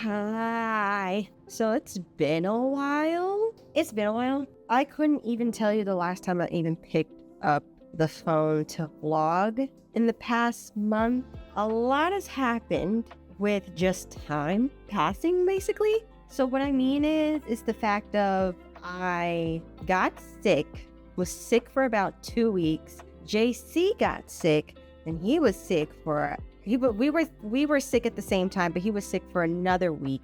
Hi. So it's been a while. I couldn't even tell you the last time I even picked up the phone to vlog. In the past month, a lot has happened with just time passing, basically. So what I mean is the fact of I got sick, was sick for about 2 weeks. JC got sick, and he was sick for we were sick at the same time, but he was sick for another week,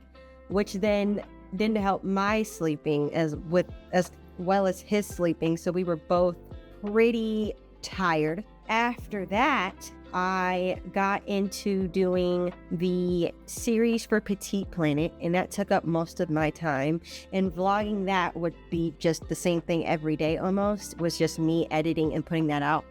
which then didn't help my sleeping as well as his sleeping. So we were both pretty tired. After that, I got into doing the series for Petite Planet, and that took up most of my time. And vlogging that would be just the same thing every day almost. It was just me editing and putting that out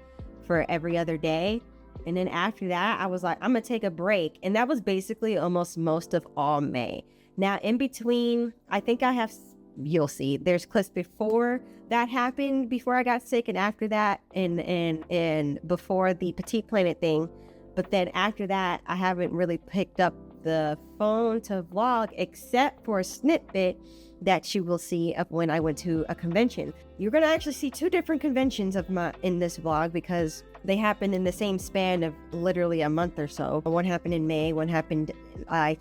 for every other day. And then after that, I was like, I'm gonna take a break. And that was basically almost most of all May. Now, in between, I think I have, you'll see, there's clips before that happened, before I got sick, and after that, and before the Petite Planet thing. But then after that, I haven't really picked up the phone to vlog, except for a snippet that you will see of when I went to a convention. You're gonna actually see two different conventions in this vlog, because they happened in the same span of literally a month or so. One happened in May, one happened, I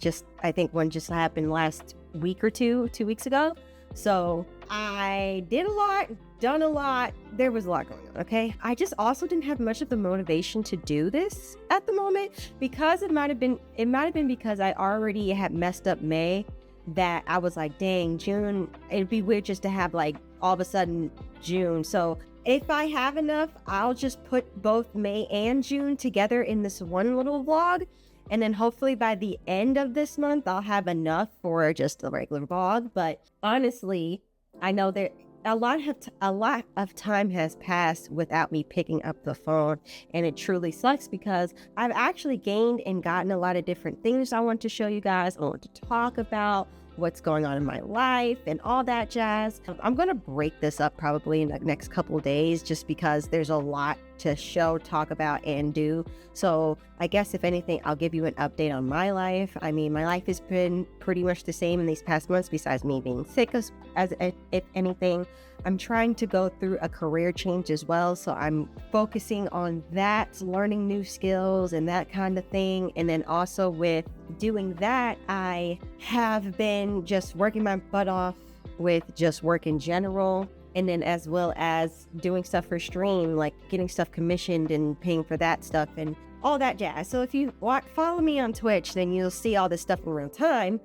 think one just happened last week or 2 weeks ago. So I did a lot, done a lot. There was a lot going on, okay? I just also didn't have much of the motivation to do this at the moment, because it might have been because I already had messed up May, that I was like, dang, June, it'd be weird just to have like all of a sudden June. So if I have enough, I'll just put both May and June together in this one little vlog. And then hopefully by the end of this month, I'll have enough for just a regular vlog. But honestly, I know that a lot of time has passed without me picking up the phone, and it truly sucks, because I've actually gained and gotten a lot of different things I want to show you guys, I want to talk about, what's going on in my life and all that jazz. I'm going to break this up probably in the next couple of days just because there's a lot to show, talk about, and do. So I guess if anything, I'll give you an update on my life. I mean, my life has been pretty much the same in these past months besides me being sick as if anything. I'm trying to go through a career change as well. So I'm focusing on that, learning new skills and that kind of thing. And then also with doing that, I have been just working my butt off with just work in general. And then as well as doing stuff for stream, like getting stuff commissioned and paying for that stuff and all that jazz. So if you follow me on Twitch, then you'll see all this stuff in real time.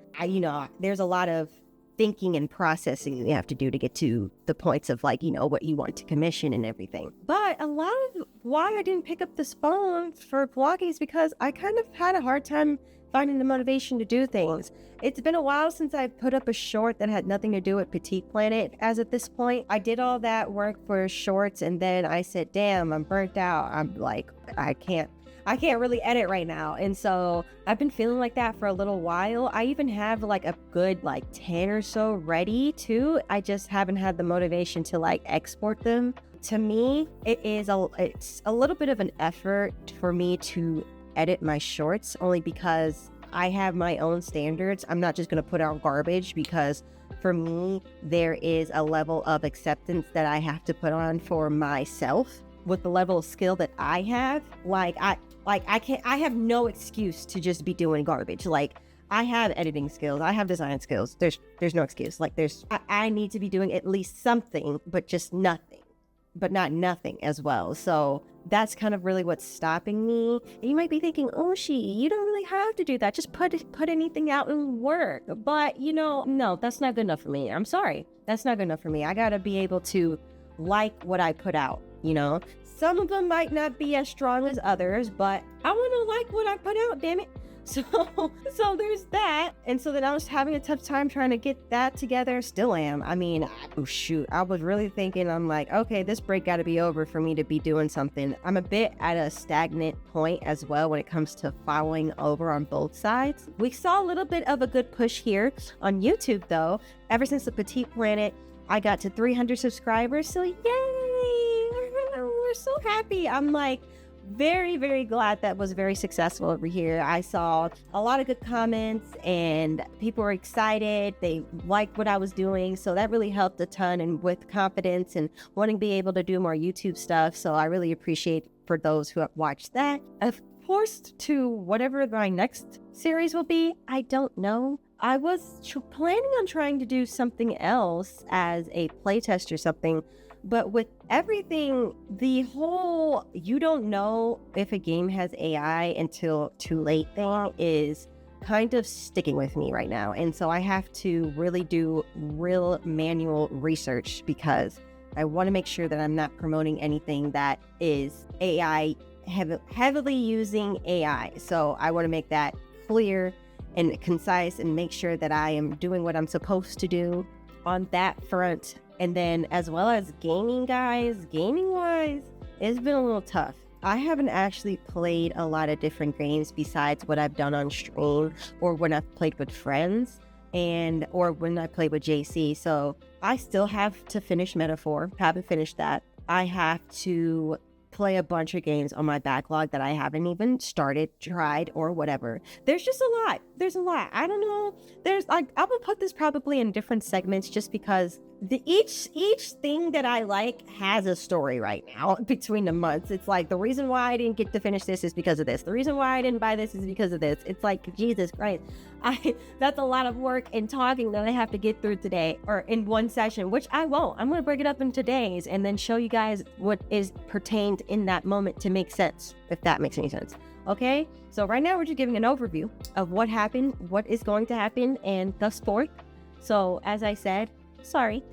There's a lot of thinking and processing you have to do to get to the points of like, what you want to commission and everything. But a lot of why I didn't pick up this phone for vlogging is because I kind of had a hard time finding the motivation to do things. It's been a while since I put up a short that had nothing to do with Petite Planet as at this point. I did all that work for shorts and then I said, damn, I'm burnt out. I'm like, I can't really edit right now. And so I've been feeling like that for a little while. I even have like a good 10 or so ready too. I just haven't had the motivation to export them. To me, it's a little bit of an effort for me to edit my shorts only because I have my own standards. I'm not just going to put out garbage because for me, there is a level of acceptance that I have to put on for myself with the level of skill that I have. I have no excuse to just be doing garbage. I have editing skills. I have design skills. There's no excuse. I need to be doing at least something, but just nothing. But not nothing as well. So that's kind of really what's stopping me. And you might be thinking, oh, you don't really have to do that. Just put anything out and work. But no, that's not good enough for me. I'm sorry. That's not good enough for me. I gotta be able to like what I put out, Some of them might not be as strong as others, but I want to like what I put out, damn it. So there's that. And so then I was having a tough time trying to get that together. Still am. I mean, I was really thinking, I'm like, okay, this break got to be over for me to be doing something. I'm a bit at a stagnant point as well when it comes to following over on both sides. We saw a little bit of a good push here on YouTube though. Ever since the Petite Planet, I got to 300 subscribers. So yay! We're so happy. I'm very, very glad that was very successful over here. I saw a lot of good comments and people were excited. They liked what I was doing. So that really helped a ton and with confidence and wanting to be able to do more YouTube stuff. So I really appreciate for those who have watched that. Of course, to whatever my next series will be, I don't know. I was planning on trying to do something else as a playtest or something. But with everything, the whole you don't know if a game has AI until too late thing is kind of sticking with me right now. And so I have to really do real manual research because I want to make sure that I'm not promoting anything that is AI, heavily using AI. So I want to make that clear and concise and make sure that I am doing what I'm supposed to do on that front. And then as well as gaming wise, it's been a little tough. I haven't actually played a lot of different games besides what I've done on stream or when I've played with friends or when I played with JC. So I still have to finish Metaphor. Haven't finished that. I have to play a bunch of games on my backlog that I haven't even tried or whatever. There's just a lot. There's a lot. I don't know. I will put this probably in different segments just because each thing that I like has a story right now between the months. It's like the reason why I didn't get to finish this is because of this. The reason why I didn't buy this is because of this. It's like, Jesus Christ. That's a lot of work and talking that I have to get through today or in one session, which I won't. I'm going to break it up into days and then show you guys what is pertained in that moment to make sense, if that makes any sense. Okay, so right now we're just giving an overview of what happened, what is going to happen, and thus forth. So as I said, sorry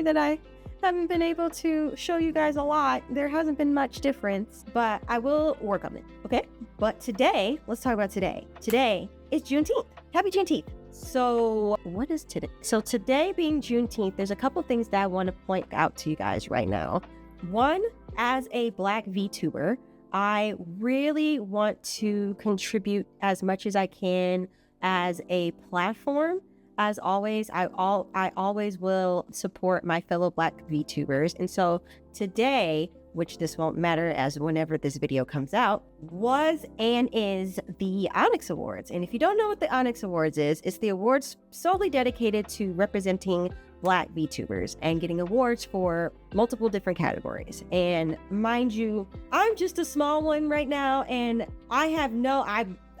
that I haven't been able to show you guys a lot. There hasn't been much difference, but I will work on it, okay? But today, let's talk about today. Today is Juneteenth. Happy Juneteenth. So what is today? So today being Juneteenth, there's a couple things that I want to point out to you guys right now. One, as a Black VTuber, I really want to contribute as much as I can as a platform as always, I always will support my fellow Black VTubers. And so today, which this won't matter as whenever this video comes out, was and is the Onyx Awards. And if you don't know what the Onyx Awards is, it's the awards solely dedicated to representing Black VTubers and getting awards for multiple different categories. And mind you, I'm just a small one right now, and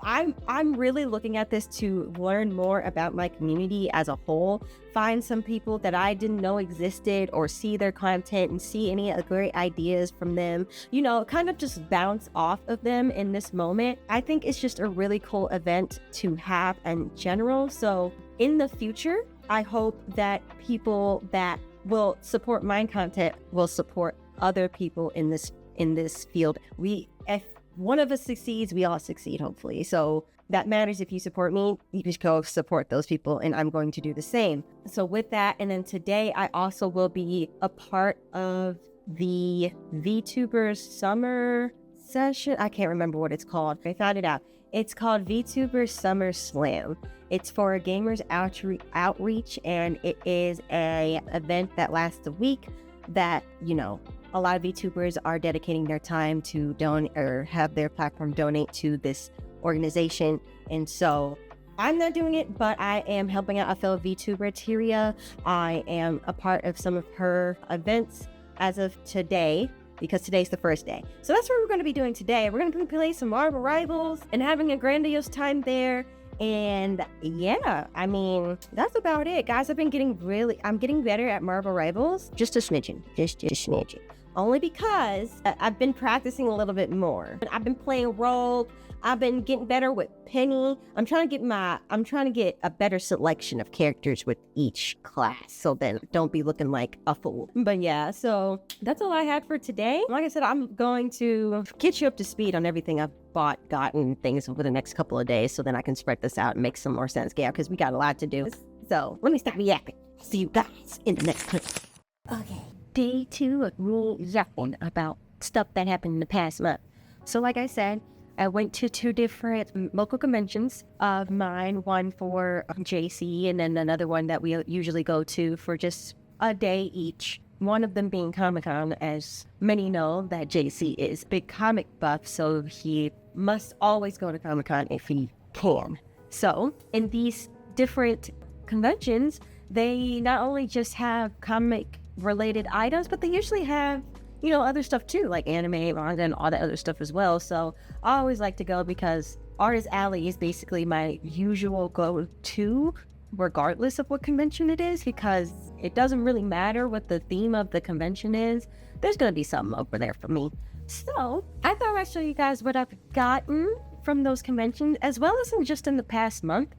I'm really looking at this to learn more about my community as a whole, find some people that I didn't know existed, or see their content and see any great ideas from them, you know, kind of just bounce off of them in this moment. I think it's just a really cool event to have in general. So in the future, I hope that people that will support my content will support other people in this field. If one of us succeeds, we all succeed, hopefully. So that matters. If you support me, you just go support those people, and I'm going to do the same. So with that, and then today I also will be a part of the VTubers summer session. I can't remember what it's called. I found it out. It's called VTuber Summer Slam. It's for gamers outreach, and it is a event that lasts a week that, you know, a lot of VTubers are dedicating their time to donate or have their platform donate to this organization. And so I'm not doing it, but I am helping out a fellow VTuber, Tyria. I am a part of some of her events as of today, because today's the first day. So that's what we're going to be doing today. We're going to be playing some Marvel Rivals and having a grandiose time there. And yeah, I mean, that's about it. Guys, I'm getting better at Marvel Rivals. Just a smidgen. Just a smidgen. Only because I've been practicing a little bit more. I've been playing Rogue. I've been getting better with Penny. I'm trying to get a better selection of characters with each class, so then don't be looking like a fool. But yeah, so that's all I had for today. Like I said, I'm going to get you up to speed on everything I've gotten things over the next couple of days, so then I can spread this out and make some more sense, yeah, because we got a lot to do. So let me stop yapping. See you guys in the next clip. Okay. Day 2 of me yapping about stuff that happened in the past month. So like I said, I went to 2 different local conventions of mine, one for JC and then another one that we usually go to for just a day each. One of them being Comic-Con, as many know that JC is a big comic buff, so he must always go to Comic-Con if he can. So in these different conventions, they not only just have comic related items, but they usually have, you know, other stuff too, like anime, manga, and all that other stuff as well. So I always like to go because Artist Alley is basically my usual go-to, regardless of what convention it is, because it doesn't really matter what the theme of the convention is. There's gonna be something over there for me. So I thought I'd show you guys what I've gotten from those conventions, as well as just in the past month.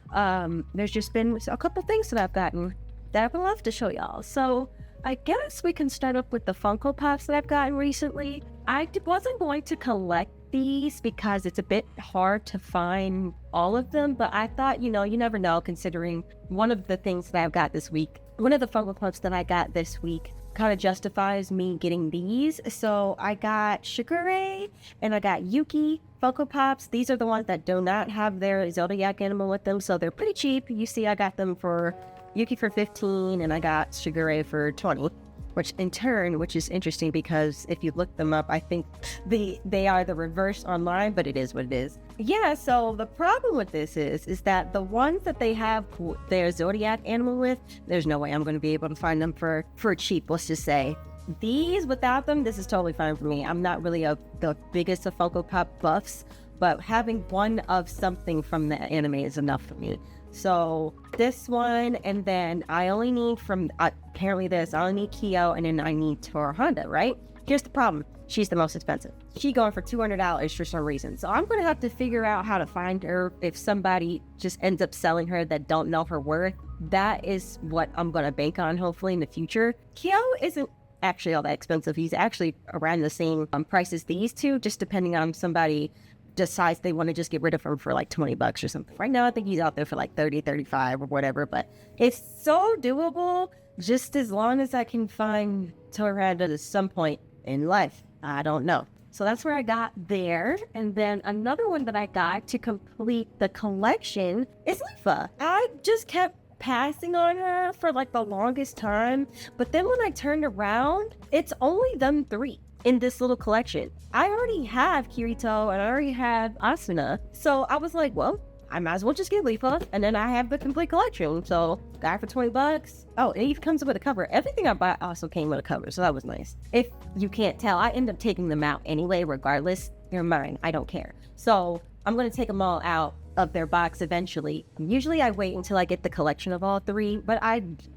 There's just been a couple things that I've gotten that I would love to show y'all. So I guess we can start up with the Funko Pops that I've gotten recently. I wasn't going to collect these because it's a bit hard to find all of them, but I thought, you know, you never know, considering one of the things that I've got this week, one of the Funko Pops that I got this week kind of justifies me getting these. So I got Sugar Ray and I got Yuki Funko Pops. These are the ones that do not have their Zodiac animal with them, so they're pretty cheap. You see, I got them for Yuki for 15 and I got Sugar Ray for 20, which is interesting because if you look them up, I think they are the reverse online, but it is what it is. Yeah, so the problem with this is that the ones that they have their Zodiac animal with, there's no way I'm going to be able to find them for cheap, let's just say. These, without them, this is totally fine for me. I'm not really the biggest of Funko Pop buffs, but having one of something from the anime is enough for me. So this one, and then I only need I only need Kyo, and then I need Tor Honda, right? Here's the problem. She's the most expensive. She's going for $200 for some reason. So I'm going to have to figure out how to find her if somebody just ends up selling her that don't know her worth. That is what I'm going to bank on, hopefully, in the future. Kyo isn't actually all that expensive. He's actually around the same price as these two, just depending on somebody decides they want to just get rid of him for like $20 or something. Right now, I think he's out there for like 30, 35 or whatever, but it's so doable just as long as I can find Toranda at some point in life. I don't know. So that's where I got there. And then another one that I got to complete the collection is Lifa. I just kept passing on her for like the longest time. But then when I turned around, it's only them 3 in this little collection. I already have Kirito and I already have Asuna. So I was like, well, I might as well just get Leafa, and then I have the complete collection. So got it for $20. Oh, it even comes with a cover. Everything I bought also came with a cover, so that was nice. If you can't tell, I end up taking them out anyway, regardless. They're mine, I don't care. So I'm gonna take them all out of their box eventually. Usually I wait until I get the collection of all 3, but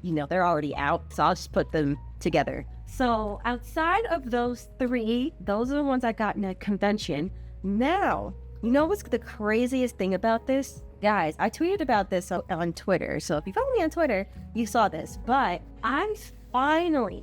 they're already out, so I'll just put them together. So outside of those 3, those are the ones I got in a convention. Now, you know what's the craziest thing about this? Guys, I tweeted about this on Twitter. So if you follow me on Twitter, you saw this. But I finally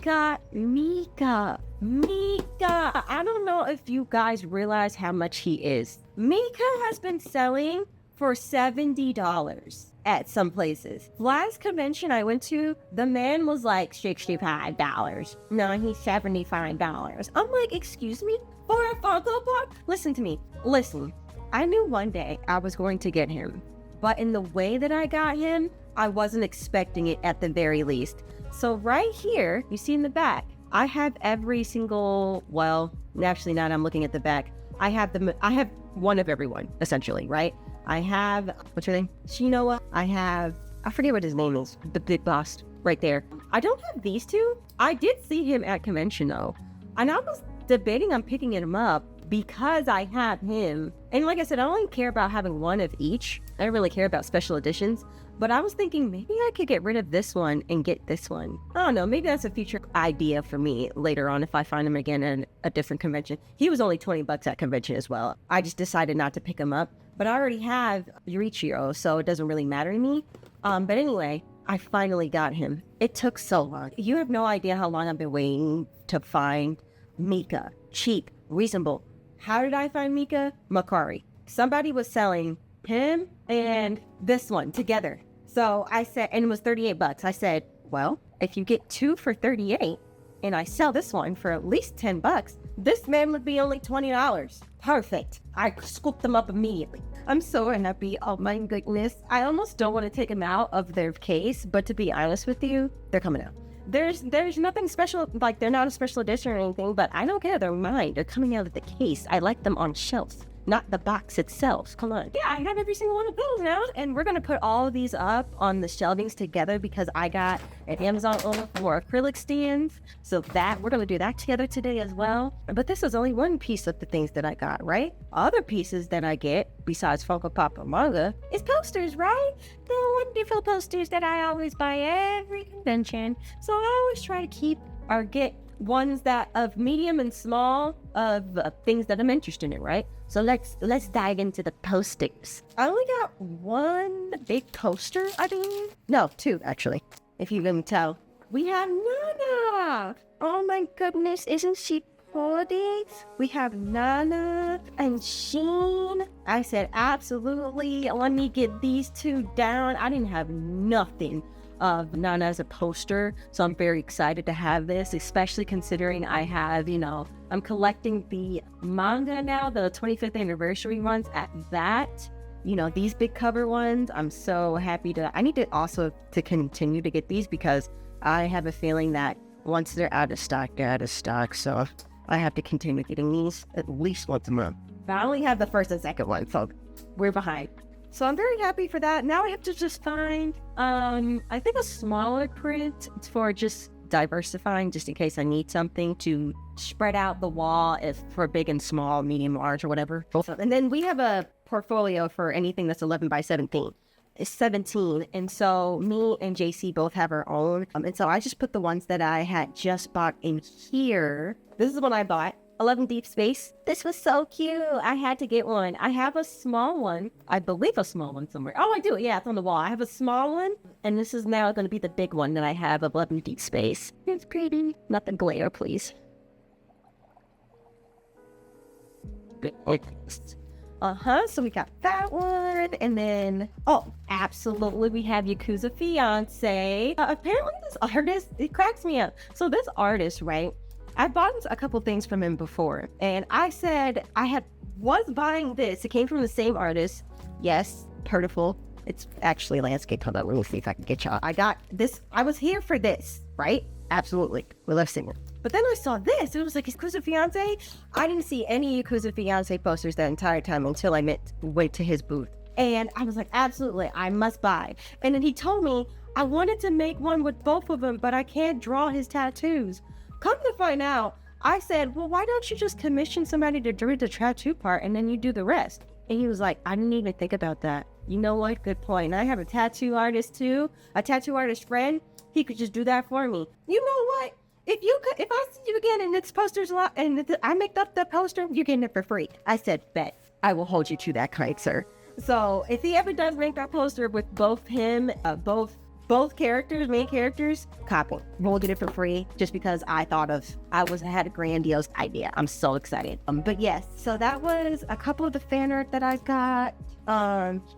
got Mika. I don't know if you guys realize how much he is. Mika has been selling for $70 at some places. Last convention I went to, the man was like $65. No, he's $75. I'm like, excuse me? For a Funko Pop? Listen to me. Listen. I knew one day I was going to get him, but in the way that I got him, I wasn't expecting it at the very least. So right here, you see in the back, I have every single, well, actually not, I'm looking at the back. I have one of everyone, essentially, right? I have, what's her name? Shinoa. I forget what his name is, the big boss right there. I don't have these 2. I did see him at convention though, and I was debating on picking him up because I have him. And like I said, I only care about having one of each. I don't really care about special editions, but I was thinking maybe I could get rid of this one and get this one. I don't know, maybe that's a future idea for me later on if I find him again at a different convention. He was only $20 at convention as well. I just decided not to pick him up, but I already have Yurichiro, so it doesn't really matter to me. But anyway, I finally got him. It took so long. You have no idea how long I've been waiting to find Mika. Cheap, reasonable. How did I find Mika? Makari. Somebody was selling him and this one together. So I said, and it was $38. I said, well, if you get 2 for $38 and I sell this one for at least $10, this man would be only $20. Perfect. I scooped them up immediately. I'm so happy. Oh my goodness. I almost don't want to take them out of their case, but to be honest with you, they're coming out. There's nothing special, like they're not a special edition or anything, but I don't care. They're mine. They're coming out of the case. I like them on shelves, not the box itself. Come on. Yeah, I have every single one of those now, and we're gonna put all of these up on the shelvings together because I got an Amazon order for acrylic stands. So that we're gonna do that together today as well. But this is only one piece of the things that I got, right? Other pieces that I get besides Funko Pop or manga is posters, right? The wonderful posters that I always buy every convention. So I always try to keep or get ones that of medium and small of things that I'm interested in, right? So let's dive into the posters. I only got one big poster, I believe. No, 2 actually, if you can tell. We have Nana. Oh my goodness, isn't she pretty? We have Nana and Sheen. I said absolutely, let me get these 2 down. I didn't have nothing of Nana as a poster, so I'm very excited to have this, especially considering I have, I'm collecting the manga now, the 25th anniversary ones at that, these big cover ones. I'm so happy I need to also to continue to get these because I have a feeling that once they're out of stock, they're out of stock, so I have to continue getting these at least once a month. But I only have the first and second one, so we're behind. So I'm very happy for that. Now I have to just find, I think a smaller print for just diversifying, just in case I need something to spread out the wall if for big and small, medium, large, or whatever. And then we have a portfolio for anything that's 11 by 17. It's 17. And so me and JC both have our own. And so I just put the ones that I had just bought in here. This is the one I bought. 11 Deep Space. This was so cute. I had to get one. I have a small one. I believe a small one somewhere. Oh, I do. Yeah, it's on the wall. I have a small one. And this is now going to be the big one that I have of 11 Deep Space. It's pretty. Not the glare, please. So we got that one. And then, absolutely, we have Yakuza Fiance. Apparently this artist, it cracks me up. So this artist, right? I bought a couple things from him before, and I said was buying this. It came from the same artist. Yes, Purtiful. It's actually landscape. Hold on, let me see if I can get y'all. I got this. I was here for this, right? Absolutely. We love singing. But then I saw this. It was like Yakuza Fiance. I didn't see any Yakuza Fiance posters that entire time until I went to his booth. And I was like, absolutely, I must buy. And then he told me I wanted to make one with both of them, but I can't draw his tattoos. Come to find out, I said, well, why don't you just commission somebody to do the tattoo part and then you do the rest? And he was like, I didn't even think about that. You know what? Good point. I have a tattoo artist too, a tattoo artist friend. He could just do that for me. You know what? If I see you again and this poster's a lot and I make up the poster, you're getting it for free. I said, bet. I will hold you to that, kind sir. So if he ever does make that poster with both him, both characters, main characters, copy. We'll get it for free just because I had a grandiose idea. I'm so excited. But yes, so that was a couple of the fan art that I got.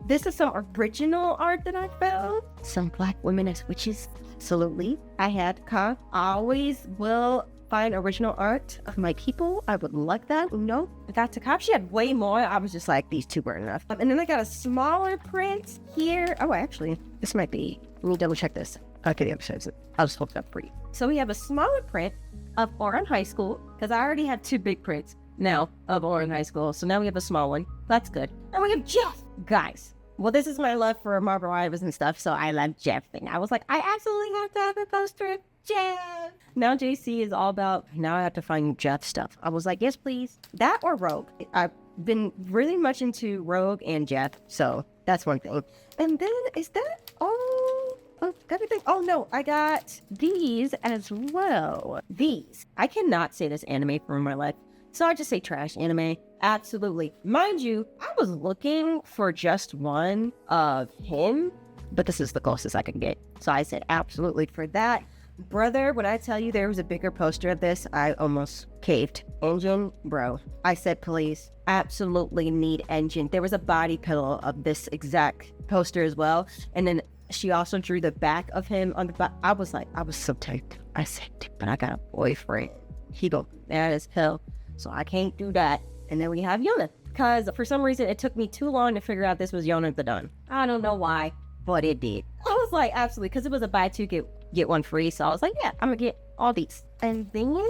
This is some original art that I found. Some black women as witches. Absolutely. I always will find original art of my people. I would like that. No, that's a cop. She had way more. I was just like, these two weren't enough. And then I got a smaller print here. Oh, actually, this might be. Let me double check this. Okay, the other side's it. I'll just hold it up for you. So we have a smaller print of Oran High School because I already had two big prints now of Oran High School. So now we have a small one. That's good. And we have Jeff. Guys. Well, this is my love for Marvel Rivals and stuff. So I love Jeff. And I was like, I absolutely have to have a poster of Jeff. Now JC is all about, now I have to find Jeff stuff. I was like, yes, please. That or Rogue. I've been really much into Rogue and Jeff. So that's one thing. And then is that all of everything? Oh no, I got these as well. These. I cannot say this anime for my life. So I just say trash anime. Absolutely. Mind you, I was looking for just one of him, but this is the closest I could get. So I said absolutely for that. Brother, when I tell you there was a bigger poster of this, I almost caved. Engine, bro. I said, please, absolutely need Engine. There was a body pillow of this exact poster as well. And then she also drew the back of him on the back. I was so tight. I said, but I got a boyfriend. He go mad as hell. So I can't do that. And then we have Yona. Because for some reason, it took me too long to figure out this was Yona the Don. I don't know why, but it did. I was like, absolutely. Because it was a buy two, get one free. So I was like, yeah, I'm going to get all these. And then,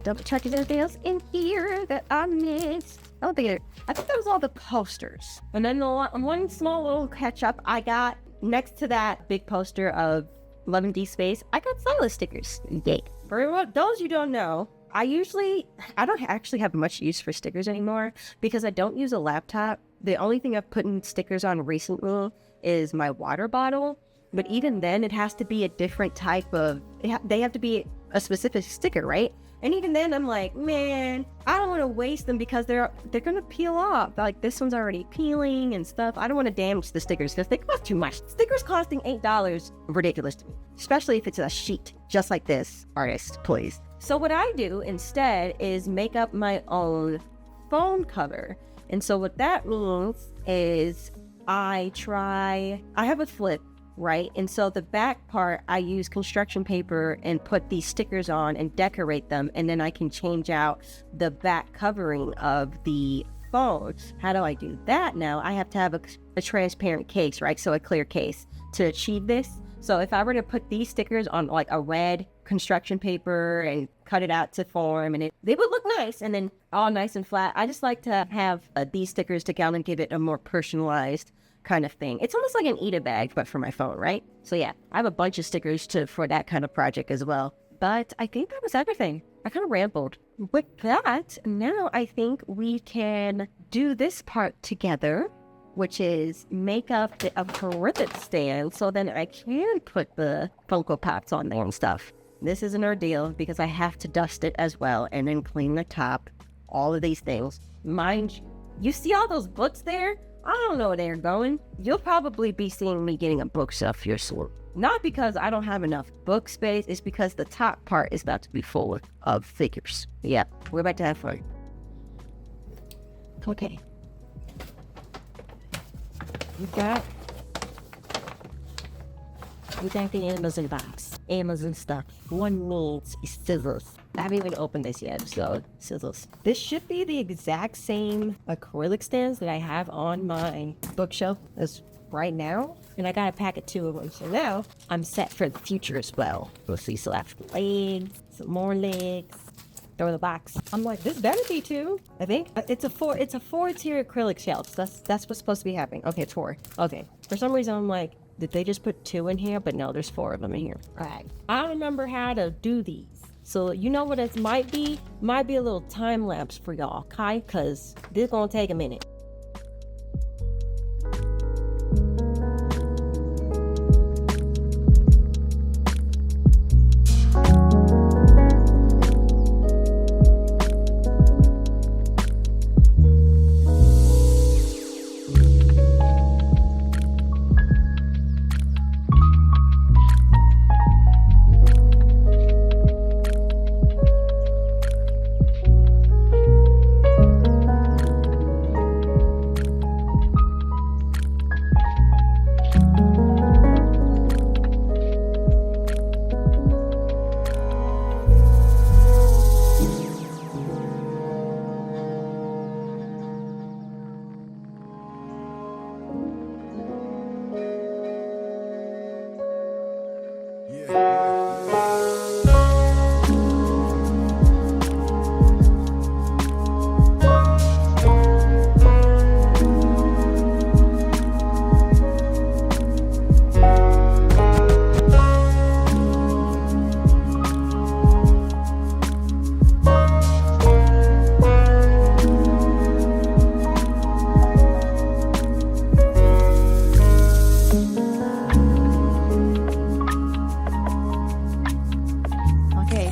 double check if there's anything else in here that I missed. I think that was all the posters. And then one small little catch up I got next to that big poster of 11D Space, I got stylus stickers. Yay. For those you don't know, I don't actually have much use for stickers anymore because I don't use a laptop. The only thing I've put in stickers on recently is my water bottle. But even then, it has to be a different type of, they have to be a specific sticker, right? And even then, I'm like, man, I don't want to waste them because they're going to peel off. Like, this one's already peeling and stuff. I don't want to damage the stickers because they cost too much. Stickers costing $8, ridiculous to me. Especially if it's a sheet, just like this. Artist, please. So what I do instead is make up my own phone cover. And so what that means is I have a flip, right? And so the back part, I use construction paper and put these stickers on and decorate them. And then I can change out the back covering of the phone. How do I do that now? I have to have a transparent case, right? So a clear case to achieve this. So if I were to put these stickers on like a red construction paper and cut it out to form, and they would look nice and then all nice and flat. I just like to have these stickers to kind of give it a more personalized kind of thing. It's almost like an Eda bag, but for my phone, right? So yeah, I have a bunch of stickers for that kind of project as well. But I think that was everything. I kind of rambled. With that, now I think we can do this part together, which is make up the acrylic stand so then I can put the Funko Pops on there and stuff. This is an ordeal because I have to dust it as well and then clean the top, all of these things. Mind you see all those books there? I don't know where they're going. You'll probably be seeing me getting a bookshelf here soon. Not because I don't have enough book space, it's because the top part is about to be full of figures. Yeah, we're about to have fun. Okay. We got the Amazon box. Amazon stuff. One needs scissors. I haven't even opened this yet, so scissors. This should be the exact same acrylic stands that I have on my bookshelf. That's right now, and I got a pack of 2 of them. So now I'm set for the future as well. We'll see, so after legs, some more legs. Throw the box. I'm like, this better be 2. I think it's a 4-tier acrylic shelf. That's what's supposed to be happening. Okay, it's 4. Okay. For some reason, I'm like, did they just put 2 in here? But no, there's 4 of them in here. All right. I don't remember how to do these. So you know what it might be? Might be a little time lapse for y'all, okay? Because this gonna take a minute.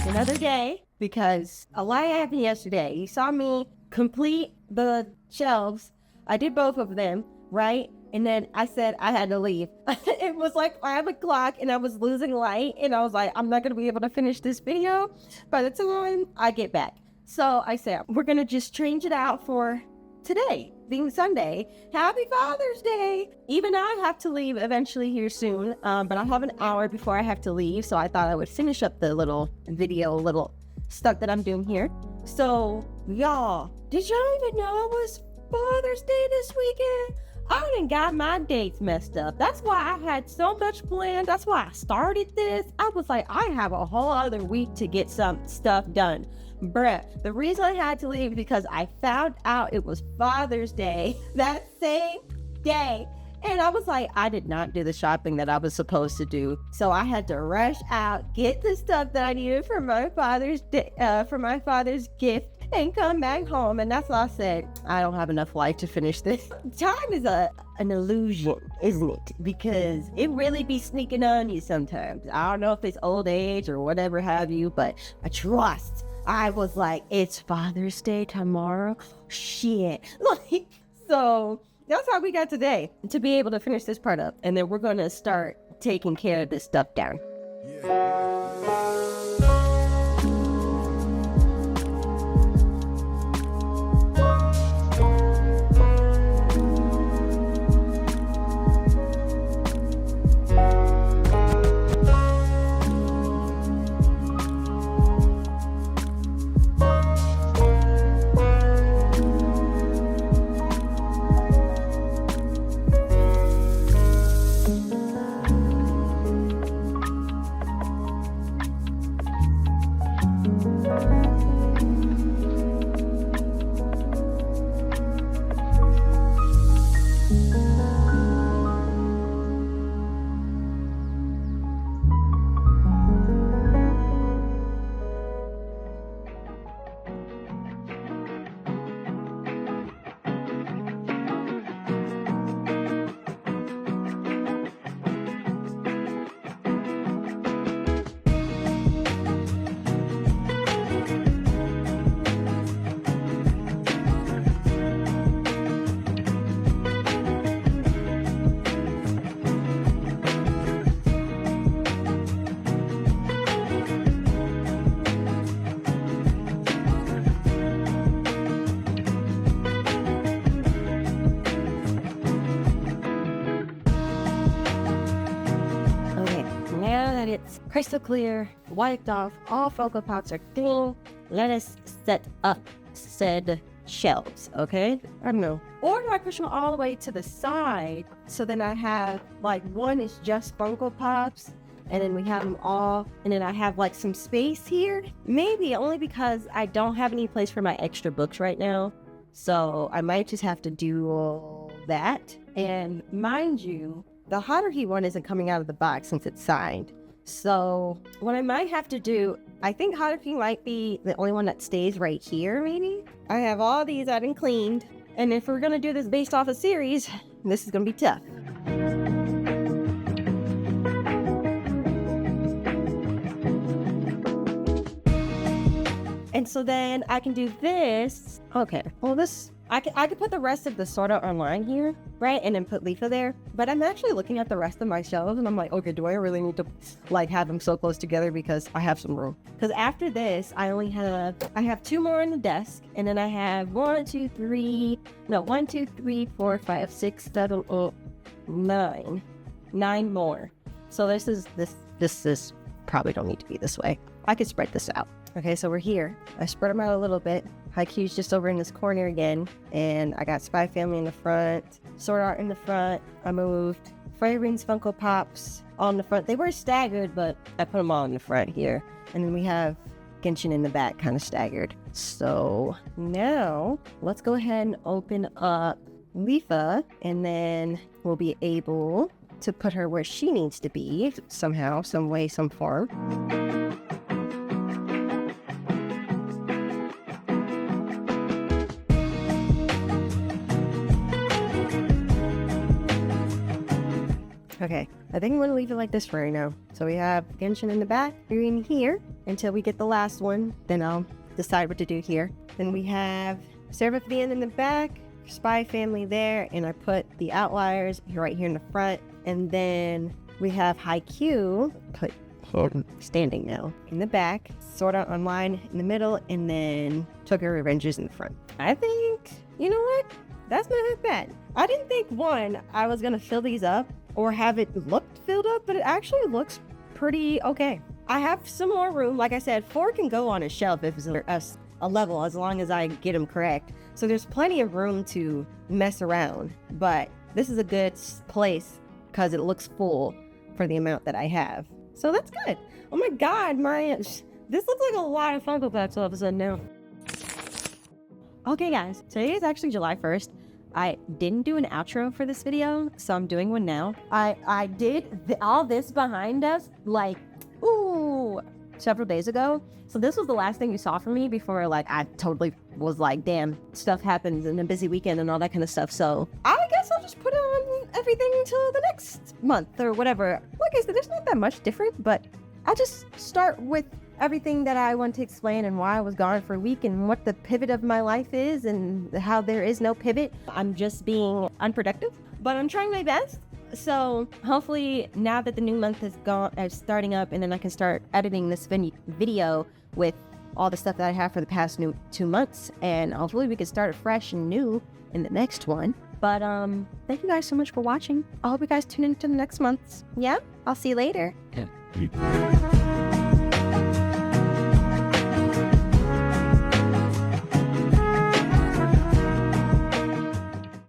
Another day, because a lot happened yesterday. You saw me complete the shelves. I did both of them, right? And then I said I had to leave. It was like 5 o'clock and I was losing light, and I was like, I'm not going to be able to finish this video by the time I get back. So I said, we're going to just change it out for today, being Sunday. Happy Father's Day! Even I have to leave eventually here soon, but I have an hour before I have to leave, so I thought I would finish up the little video, little stuff that I'm doing here. So, y'all, did y'all even know it was Father's Day this weekend? I done got my dates messed up. That's why I had so much planned. That's why I started this. I was like, I have a whole other week to get some stuff done. Bruh, the reason I had to leave is because I found out it was Father's Day that same day. And I was like, I did not do the shopping that I was supposed to do. So I had to rush out, get the stuff that I needed for my father's gift, and come back home. And that's why I said, I don't have enough life to finish this. Time is an illusion, isn't it? Because it really be sneaking on you sometimes. I don't know if it's old age or whatever have you, but I trust. I was like, it's Father's Day tomorrow? Shit. Like, so that's how we got today, to be able to finish this part up. And then we're going to start taking care of this stuff down. It's crystal clear, wiped off, all Funko Pops are clean. Let us set up said shelves, okay? I don't know. Or do I push them all the way to the side so then I have like one is just Funko Pops and then we have them all, and then I have like some space here? Maybe, only because I don't have any place for my extra books right now. So I might just have to do all that. And mind you, the Hotter Heat one isn't coming out of the box since it's signed. So what I might have to do, I think Hotter Heat might be the only one that stays right here, maybe? I have all these I didn't cleaned. And if we're gonna do this based off a series, this is gonna be tough. And so then I can do this. Okay, well I could put the rest of the Shoutout online here, right? And then put Leafa there. But I'm actually looking at the rest of my shelves and I'm like, okay, do I really need to like have them so close together because I have some room? Because after this, I have 2 more on the desk, and then I have 1, 2, 3, 4, 5, 6, 7, 8, 9 more. So this is probably don't need to be this way. I could spread this out. Okay, so we're here. I spread them out a little bit. Haikyuu's just over in this corner again. And I got Spy Family in the front, Sword Art in the front. I moved Fairy's Funko Pops all in the front. They were staggered, but I put them all in the front here. And then we have Genshin in the back, kind of staggered. So now let's go ahead and open up Leafa, and then we'll be able to put her where she needs to be somehow, some way, some form. Okay, I think I'm going to leave it like this for right now. So we have Genshin in the back, in here, until we get the last one. Then I'll decide what to do here. Then we have Seraphine in the back, Spy Family there, and I put the Outliers right here in the front. And then we have Haikyuu, put him standing now, in the back, Sword Art Online in the middle, and then Tokyo Revengers in the front. I think, you know what? That's not that bad. I didn't think, I was going to fill these up or have it look filled up, but it actually looks pretty okay. I have some more room. Like I said, 4 can go on a shelf if it's a level, as long as I get them correct. So there's plenty of room to mess around, but this is a good place because it looks full for the amount that I have. So that's good. Oh my God, this looks like a lot of Funko Pops all of a sudden now. Okay guys, today is actually July 1st. I didn't do an outro for this video, so I'm doing one now. I did all this behind us like, several days ago. So this was the last thing you saw from me before I totally was like, damn, stuff happens and a busy weekend and all that kind of stuff. So I guess I'll just put on everything until the next month or whatever. Like I said, there's not that much different, but I'll just start with everything that I want to explain and why I was gone for a week and what the pivot of my life is and how there is no pivot. I'm just being unproductive, but I'm trying my best. So hopefully now that the new month is starting up, and then I can start editing this video with all the stuff that I have for the past 2 months, and hopefully we can start fresh and new in the next one. But thank you guys so much for watching. I hope you guys tune into the next month. Yeah, I'll see you later. Yeah.